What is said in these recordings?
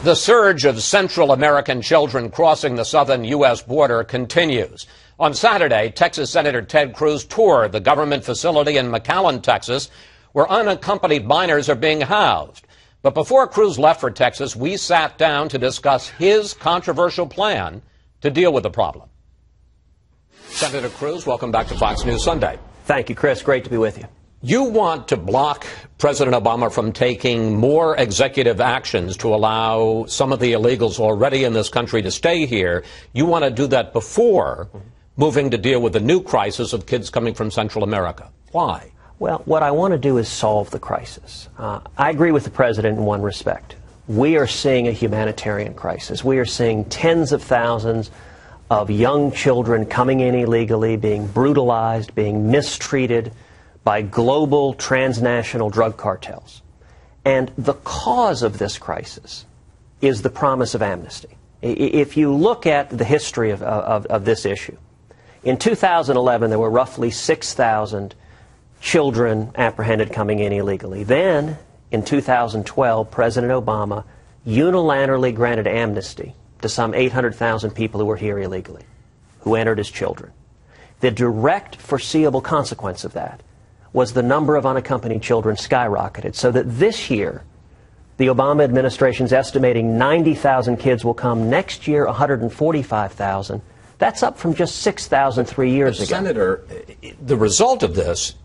The surge of Central American children crossing the southern U.S. border continues. On Saturday, Texas Senator Ted Cruz toured the government facility in McAllen, Texas, where unaccompanied minors are being housed. But before Cruz left for Texas, we sat down to discuss his controversial plan to deal with the problem. Senator Cruz, welcome back to Fox News Sunday. Thank you, Chris. Great to be with you. You want to block President Obama from taking more executive actions to allow some of the illegals already in this country to stay here. You want to do that before moving to deal with the new crisis of kids coming from Central America. Why? Well, what I want to do is solve the crisis. I agree with the president in one respect. We are seeing a humanitarian crisis. We are seeing tens of thousands of young children coming in illegally, being brutalized, being mistreated by global transnational drug cartels. And the cause of this crisis is the promise of amnesty. If you look at the history of this issue, in 2011 there were roughly 6,000 children apprehended coming in illegally. Then, in 2012, President Obama unilaterally granted amnesty to some 800,000 people who were here illegally, who entered as children. The direct foreseeable consequence of that was the number of unaccompanied children skyrocketed, so that this year, the Obama administration is estimating 90,000 kids will come. Next year, 145,000. That's up from just 6,000 3 years ago. Senator, the result of this,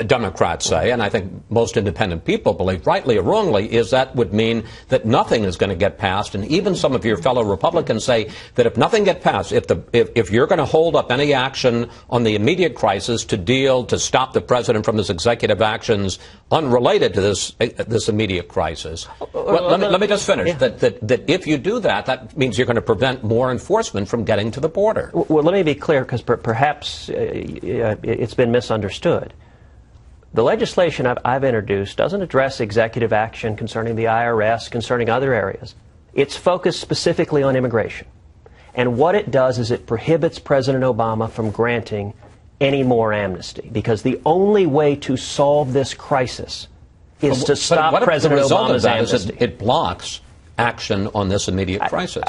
Democrats say, and I think most independent people believe, rightly or wrongly, is that would mean that nothing is going to get passed. And even some of your fellow Republicans say that if nothing gets passed, if you're going to hold up any action on the immediate crisis to stop the president from his executive actions unrelated to this immediate crisis, let me just finish. Yeah. That if you do that, that means you're going to prevent more enforcement from getting to the border. Well, let me be clear, because perhaps it's been misunderstood. The legislation I've introduced doesn't address executive action concerning the IRS, concerning other areas. It's focused specifically on immigration. And what it does is it prohibits President Obama from granting any more amnesty, because the only way to solve this crisis is to stop President Obama's amnesty. It blocks action on this immediate crisis.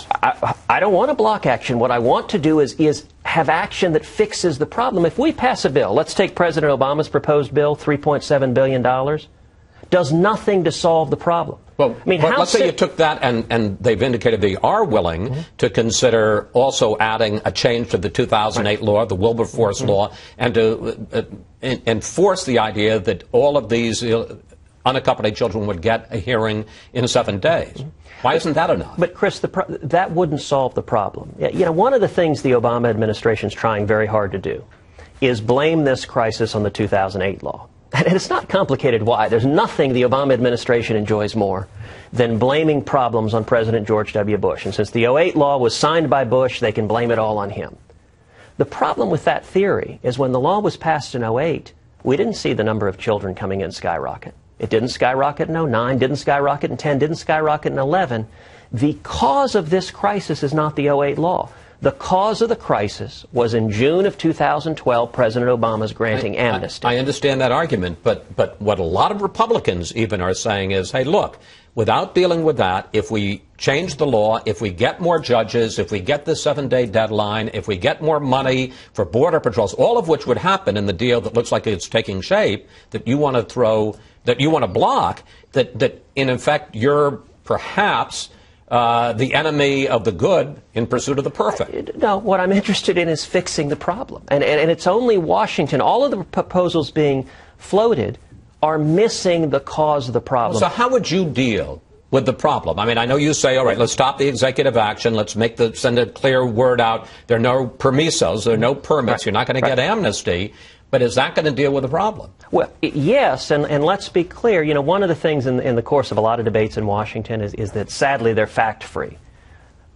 I don't want to block action. What I want to do is have action that fixes the problem. If we pass a bill, let's take President Obama's proposed bill, $3.7 billion, does nothing to solve the problem. Well, I mean, let's say you took that and they've indicated they are willing to consider also adding a change to the 2008 law, the Wilberforce law, and to enforce the idea that all of these unaccompanied children would get a hearing in 7 days. Why isn't that enough? But, Chris, that wouldn't solve the problem. You know, one of the things the Obama administration is trying very hard to do is blame this crisis on the 2008 law. And it's not complicated why. There's nothing the Obama administration enjoys more than blaming problems on President George W. Bush. And since the 2008 law was signed by Bush, they can blame it all on him. The problem with that theory is when the law was passed in 2008, we didn't see the number of children coming in skyrocket. It didn't skyrocket in 2009, didn't skyrocket in 2010, didn't skyrocket in 2011. The cause of this crisis is not the 2008 law. The cause of the crisis was in June of 2012, President Obama's granting amnesty. I understand that argument, but what a lot of Republicans even are saying is, hey, look, without dealing with that, if we change the law, if we get more judges, if we get the 7-day deadline, if we get more money for border patrols, all of which would happen in the deal that looks like it's taking shape, that you want to block, that in effect you're perhaps the enemy of the good in pursuit of the perfect. No, what I'm interested in is fixing the problem. And it's only Washington. All of the proposals being floated are missing the cause of the problem. So how would you deal with the problem? I mean, I know you say, all right, let's stop the executive action. Let's send a clear word out. There are no permisos. There are no permits. Right. You're not going to get amnesty. But is that going to deal with the problem? Well, yes, and let's be clear. You know, one of the things in the course of a lot of debates in Washington is that, sadly, they're fact-free.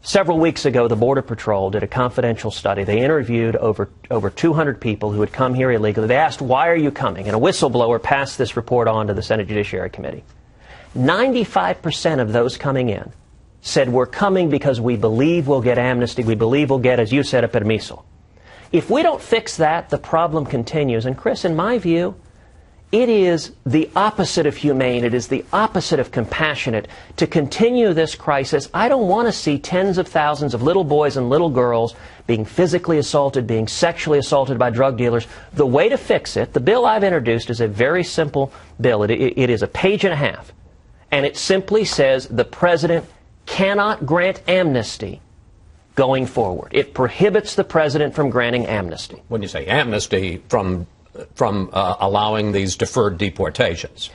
Several weeks ago, the Border Patrol did a confidential study. They interviewed over 200 people who had come here illegally. They asked, why are you coming? And a whistleblower passed this report on to the Senate Judiciary Committee. 95% of those coming in said, we're coming because we believe we'll get amnesty. We believe we'll get, as you said, a permiso. If we don't fix that, the problem continues. And, Chris, in my view, It is the opposite of humane. It is the opposite of compassionate to continue this crisis. I don't want to see tens of thousands of little boys and little girls being physically assaulted, being sexually assaulted by drug dealers. The way to fix it, the bill I've introduced is a very simple bill. It is a page and a half. And it simply says the president cannot grant amnesty going forward. It prohibits the president from granting amnesty. When you say amnesty, from allowing these deferred deportations?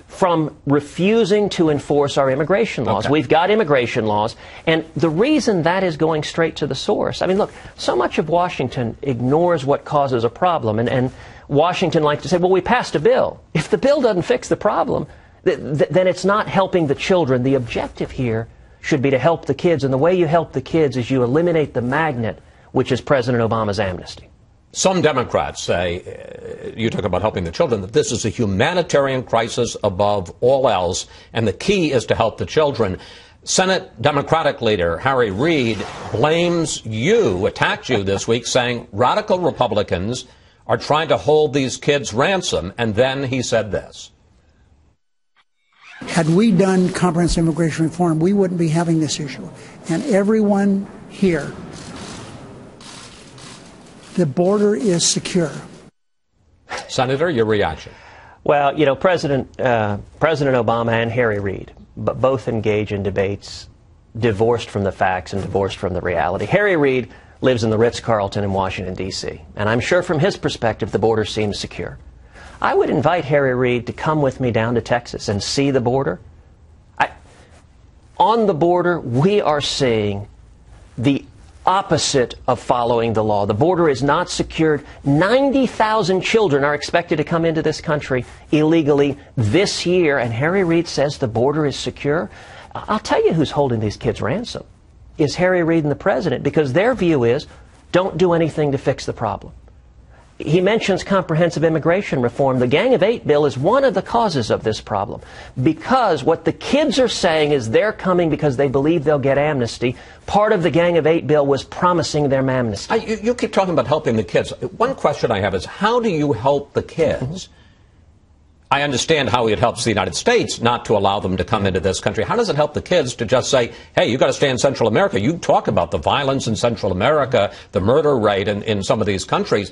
From refusing to enforce our immigration laws. Okay. We've got immigration laws, and the reason that is going straight to the source. I mean, look, so much of Washington ignores what causes a problem, and Washington likes to say, well, we passed a bill. If the bill doesn't fix the problem, then it's not helping the children. The objective here should be to help the kids, and the way you help the kids is you eliminate the magnet, which is President Obama's amnesty. Some Democrats say, you talk about helping the children, that this is a humanitarian crisis above all else, and the key is to help the children. Senate Democratic leader Harry Reid blames you, attacked you this week, saying radical Republicans are trying to hold these kids ransom, and then he said this. Had we done comprehensive immigration reform, we wouldn't be having this issue. And everyone here, the border is secure. Senator, your reaction? Well, you know, President Obama and Harry Reid, but both engage in debates divorced from the facts and divorced from the reality. Harry Reid lives in the Ritz-Carlton in Washington, D.C., and I'm sure from his perspective the border seems secure. I would invite Harry Reid to come with me down to Texas and see the border. On the border, we are seeing the opposite of following the law. The border is not secured. 90,000 children are expected to come into this country illegally this year, and Harry Reid says the border is secure. I'll tell you who's holding these kids ransom, is Harry Reid and the president, because their view is don't do anything to fix the problem. He mentions comprehensive immigration reform. The Gang of Eight bill is one of the causes of this problem, because what the kids are saying is they're coming because they believe they'll get amnesty. Part of the Gang of Eight bill was promising them amnesty. You keep talking about helping the kids. One question I have is, how do you help the kids? I understand how it helps the United States not to allow them to come into this country. How does it help the kids to just say, hey, you've got to stay in Central America? You talk about the violence in Central America, the murder rate in some of these countries.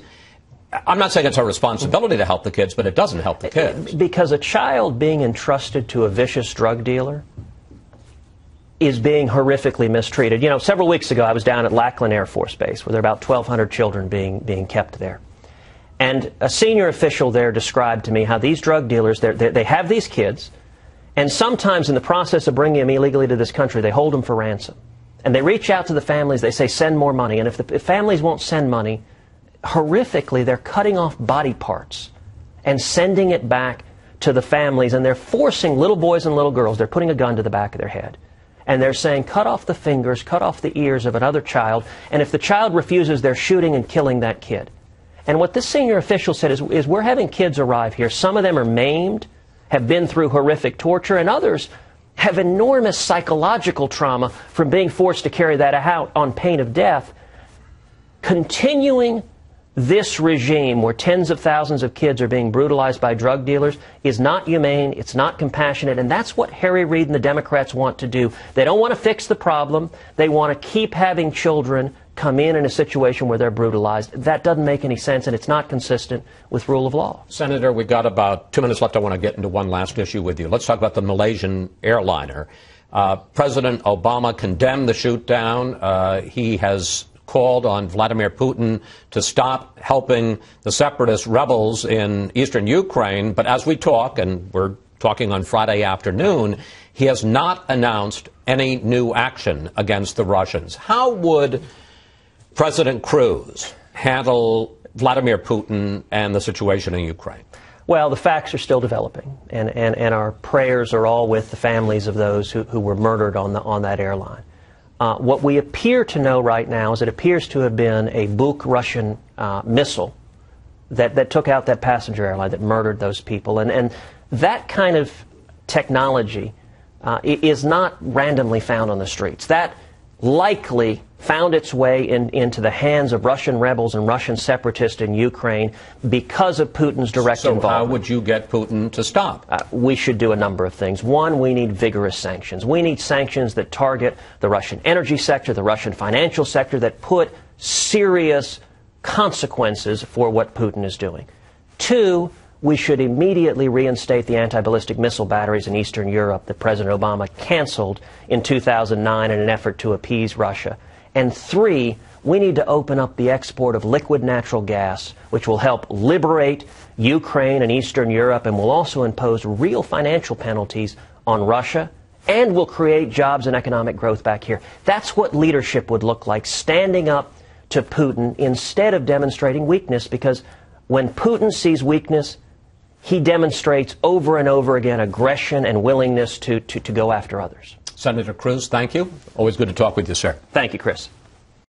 I'm not saying it's our responsibility to help the kids, but it doesn't help the kids. Because a child being entrusted to a vicious drug dealer is being horrifically mistreated. You know, several weeks ago I was down at Lackland Air Force Base, where there are about 1,200 children being kept there. And a senior official there described to me how these drug dealers, they have these kids, and sometimes in the process of bringing them illegally to this country, they hold them for ransom. And they reach out to the families, they say, send more money. And if families won't send money, horrifically, they're cutting off body parts and sending it back to the families, and they're forcing little boys and little girls, they're putting a gun to the back of their head. And they're saying, cut off the fingers, cut off the ears of another child, and if the child refuses, they're shooting and killing that kid. And what this senior official said is we're having kids arrive here. Some of them are maimed, have been through horrific torture, and others have enormous psychological trauma from being forced to carry that out on pain of death. Continuing this regime where tens of thousands of kids are being brutalized by drug dealers is not humane, it's not compassionate, and that's what Harry Reid and the Democrats want to do. They don't want to fix the problem. They want to keep having children come in a situation where they're brutalized. That doesn't make any sense, and it's not consistent with rule of law. Senator, we've got about 2 minutes left. I want to get into one last issue with you. Let's talk about the Malaysian airliner. President Obama condemned the shoot-down. He has called on Vladimir Putin to stop helping the separatist rebels in eastern Ukraine. But as we talk, and we're talking on Friday afternoon, he has not announced any new action against the Russians. How would President Cruz handle Vladimir Putin and the situation in Ukraine? Well, the facts are still developing, and our prayers are all with the families of those who were murdered on that airline. What we appear to know right now is it appears to have been a Buk Russian missile that took out that passenger airline, that murdered those people. And that kind of technology is not randomly found on the streets. That likely found its way into the hands of Russian rebels and Russian separatists in Ukraine because of Putin's direct involvement. So how would you get Putin to stop? We should do a number of things. One, we need vigorous sanctions. We need sanctions that target the Russian energy sector, the Russian financial sector, that put serious consequences for what Putin is doing. Two, we should immediately reinstate the anti-ballistic missile batteries in Eastern Europe that President Obama canceled in 2009 in an effort to appease Russia. And three, we need to open up the export of liquid natural gas, which will help liberate Ukraine and Eastern Europe and will also impose real financial penalties on Russia and will create jobs and economic growth back here. That's what leadership would look like, standing up to Putin instead of demonstrating weakness, because when Putin sees weakness, he demonstrates over and over again aggression and willingness to go after others. Senator Cruz, thank you. Always good to talk with you, sir. Thank you, Chris.